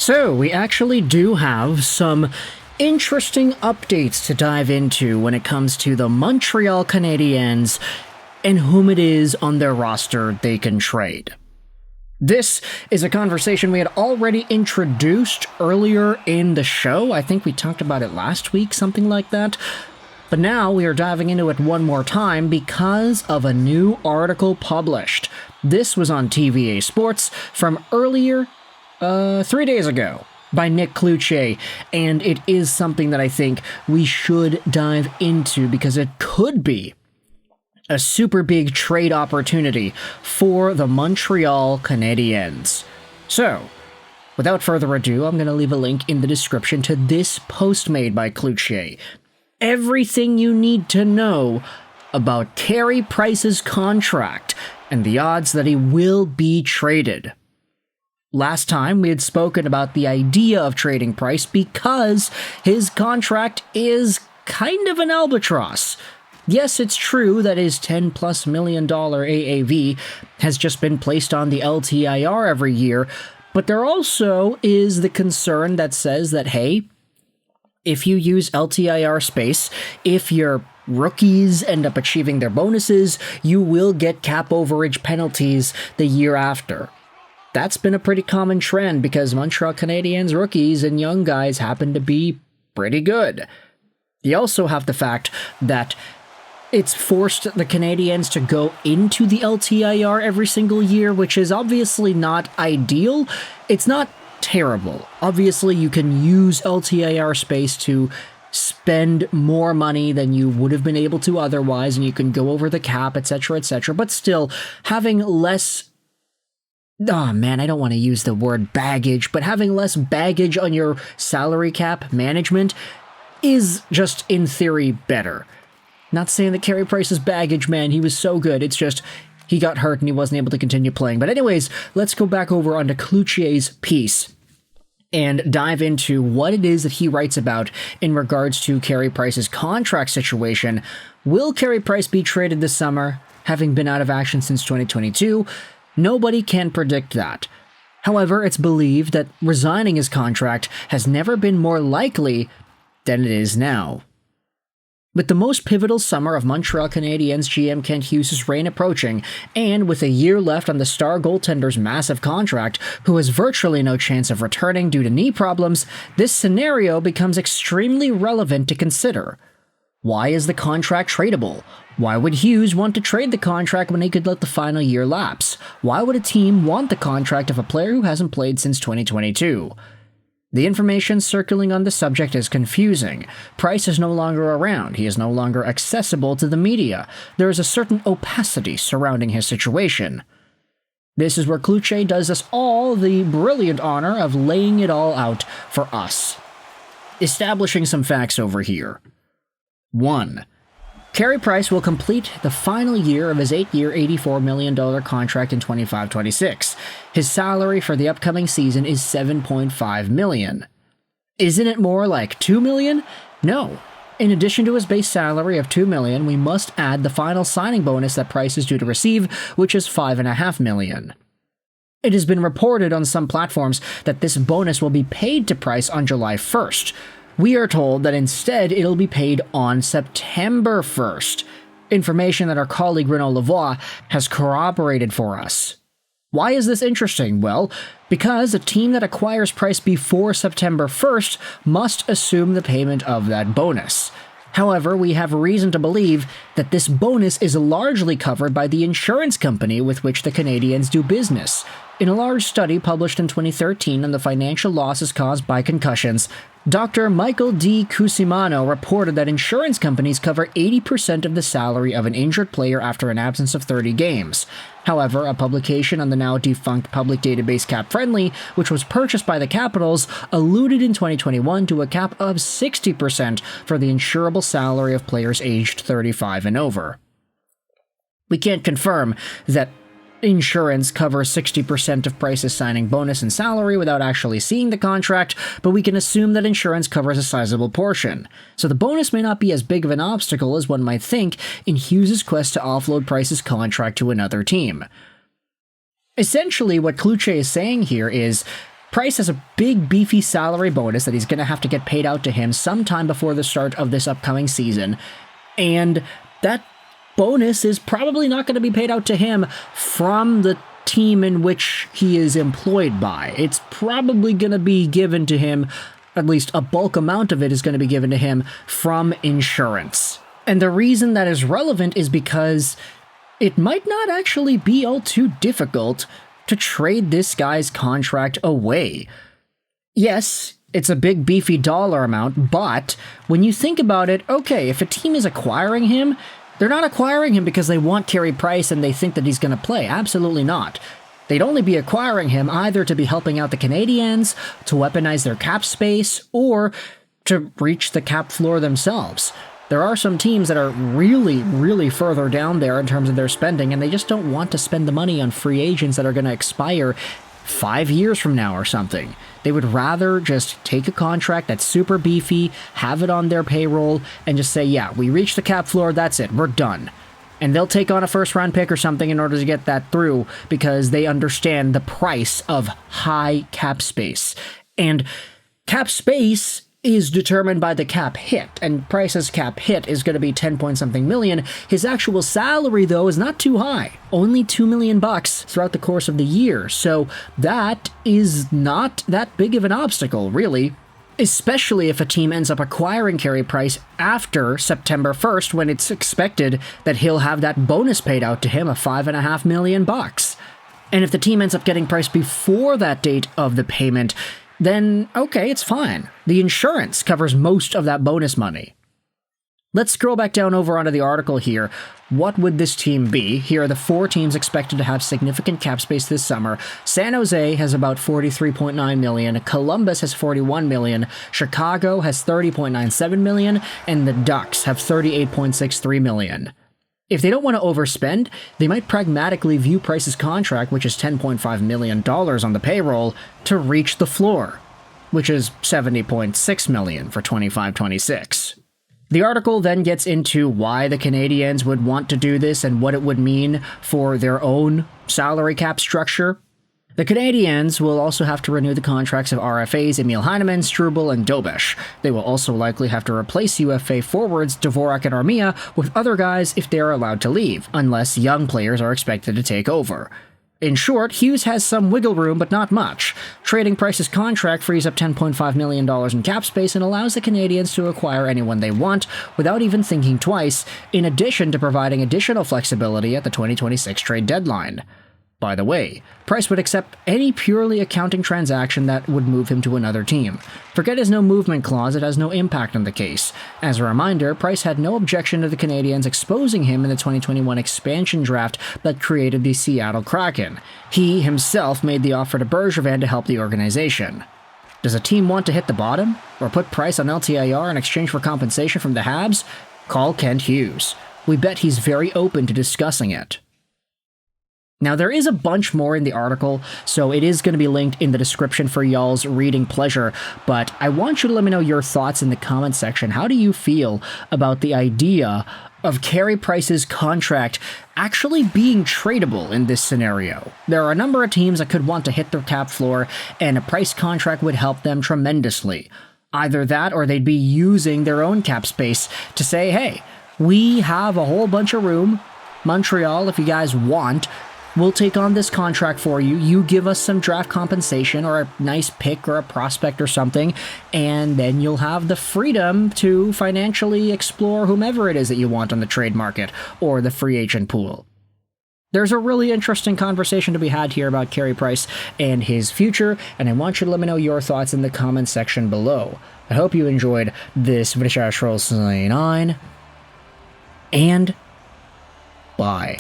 So, we actually do have some interesting updates to dive into when it comes to the Montreal Canadiens and whom it is on their roster they can trade. This is a conversation we had already introduced earlier in the show. I think we talked about it last week, something like that. But now we are diving into it one more time because of a new article published. This was on TVA Sports from earlier, 3 days ago, by Nick Cloutier, and it is something that I think we should dive into because it could be a super big trade opportunity for the Montreal Canadiens. So, without further ado, I'm going to leave a link in the description to this post made by Cloutier. Everything you need to know about Carey Price's contract and the odds that he will be traded. Last time, we had spoken about the idea of trading Price because his contract is kind of an albatross. Yes, it's true that his $10+ million AAV has just been placed on the LTIR every year, but there also is the concern that says that, hey, if you use LTIR space, if your rookies end up achieving their bonuses, you will get cap overage penalties the year after. That's been a pretty common trend because Montreal Canadiens rookies and young guys happen to be pretty good. You also have the fact that it's forced the Canadiens to go into the LTIR every single year, which is obviously not ideal. It's not terrible. Obviously, you can use LTIR space to spend more money than you would have been able to otherwise, and you can go over the cap, etc., etc., but still, having less... Oh man, I don't want to use the word baggage, but having less baggage on your salary cap management is just, in theory, better. Not saying that Carey Price is baggage, man. He was so good. It's just he got hurt and he wasn't able to continue playing. But anyways, let's go back over onto Cloutier's piece and dive into what it is that he writes about in regards to Carey Price's contract situation. Will Carey Price be traded this summer, having been out of action since 2022? Nobody can predict that. However, it's believed that resigning his contract has never been more likely than it is now. With the most pivotal summer of Montreal Canadiens GM Kent Hughes' reign approaching, and with a year left on the star goaltender's massive contract, who has virtually no chance of returning due to knee problems, this scenario becomes extremely relevant to consider. Why is the contract tradable? Why would Hughes want to trade the contract when he could let the final year lapse? Why would a team want the contract of a player who hasn't played since 2022? The information circling on the subject is confusing. Price is no longer around. He is no longer accessible to the media. There is a certain opacity surrounding his situation. This is where Cloutier does us all the brilliant honor of laying it all out for us. Establishing some facts over here. 1. Carey Price will complete the final year of his 8-year, $84 million contract in 25-26. His salary for the upcoming season is $7.5 million. Isn't it more like $2 million? No. In addition to his base salary of $2 million, we must add the final signing bonus that Price is due to receive, which is $5.5 million. It has been reported on some platforms that this bonus will be paid to Price on July 1st. We are told that instead it'll be paid on September 1st, information that our colleague Renaud Lavoie has corroborated for us. Why is this interesting? Well, because a team that acquires Price before September 1st must assume the payment of that bonus. However, we have reason to believe that this bonus is largely covered by the insurance company with which the Canadiens do business. In a large study published in 2013 on the financial losses caused by concussions, Dr. Michael D. Cusimano reported that insurance companies cover 80% of the salary of an injured player after an absence of 30 games. However, a publication on the now defunct public database Cap Friendly, which was purchased by the Capitals, alluded in 2021 to a cap of 60% for the insurable salary of players aged 35 and over. We can't confirm that insurance covers 60% of Price's signing bonus and salary without actually seeing the contract, but we can assume that insurance covers a sizable portion. So the bonus may not be as big of an obstacle as one might think in Hughes' quest to offload Price's contract to another team. Essentially, what Cloutier is saying here is Price has a big, beefy salary bonus that he's going to have to get paid out to him sometime before the start of this upcoming season, and that bonus is probably not going to be paid out to him from the team in which he is employed by. It's probably going to be given to him, at least a bulk amount of it is going to be given to him from insurance. And the reason that is relevant is because it might not actually be all too difficult to trade this guy's contract away. Yes, it's a big beefy dollar amount, but when you think about it, okay, if a team is acquiring him, they're not acquiring him because they want Carey Price and they think that he's going to play. Absolutely not. They'd only be acquiring him either to be helping out the Canadiens, to weaponize their cap space, or to reach the cap floor themselves. There are some teams that are really, really further down there in terms of their spending, and they just don't want to spend the money on free agents that are going to expire 5 years from now or something. They would rather just take a contract that's super beefy, have it on their payroll, and just say, yeah, we reached the cap floor, that's it, we're done. And they'll take on a first-round pick or something in order to get that through because they understand the price of high cap space. And cap space is determined by the cap hit, and Price's cap hit is going to be 10-point-something million. His actual salary, though, is not too high. Only $2 million throughout the course of the year, so that is not that big of an obstacle, really. Especially if a team ends up acquiring Carey Price after September 1st, when it's expected that he'll have that bonus paid out to him of $5.5 million. And if the team ends up getting Price before that date of the payment, then okay, it's fine. The insurance covers most of that bonus money. Let's scroll back down over onto the article here. What would this team be? Here are the 4 teams expected to have significant cap space this summer. San Jose has about $43.9 million, Columbus has $41 million, Chicago has $30.97 million, and the Ducks have $38.63 million. If they don't want to overspend, they might pragmatically view Price's contract, which is $10.5 million on the payroll, to reach the floor, which is $70.6 million for 25-26. The article then gets into why the Canadiens would want to do this and what it would mean for their own salary cap structure. The Canadiens will also have to renew the contracts of RFAs Emil Heineman, Struble, and Dobish. They will also likely have to replace UFA forwards Dvorak and Armia with other guys if they are allowed to leave, unless young players are expected to take over. In short, Hughes has some wiggle room, but not much. Trading Price's contract frees up $10.5 million in cap space and allows the Canadiens to acquire anyone they want without even thinking twice, in addition to providing additional flexibility at the 2026 trade deadline. By the way, Price would accept any purely accounting transaction that would move him to another team. Forget his no movement clause, it has no impact on the case. As a reminder, Price had no objection to the Canadiens exposing him in the 2021 expansion draft that created the Seattle Kraken. He himself made the offer to Bergevin to help the organization. Does a team want to hit the bottom? Or put Price on LTIR in exchange for compensation from the Habs? Call Kent Hughes. We bet he's very open to discussing it. Now, there is a bunch more in the article, so it is going to be linked in the description for y'all's reading pleasure, but I want you to let me know your thoughts in the comment section. How do you feel about the idea of Carey Price's contract actually being tradable in this scenario? There are a number of teams that could want to hit their cap floor, and a Price contract would help them tremendously. Either that, or they'd be using their own cap space to say, hey, we have a whole bunch of room. Montreal, if you guys want, we'll take on this contract for you. You give us some draft compensation or a nice pick or a prospect or something, and then you'll have the freedom to financially explore whomever it is that you want on the trade market or the free agent pool. There's a really interesting conversation to be had here about Carey Price and his future, and I want you to let me know your thoughts in the comment section below. I hope you enjoyed this video, and bye.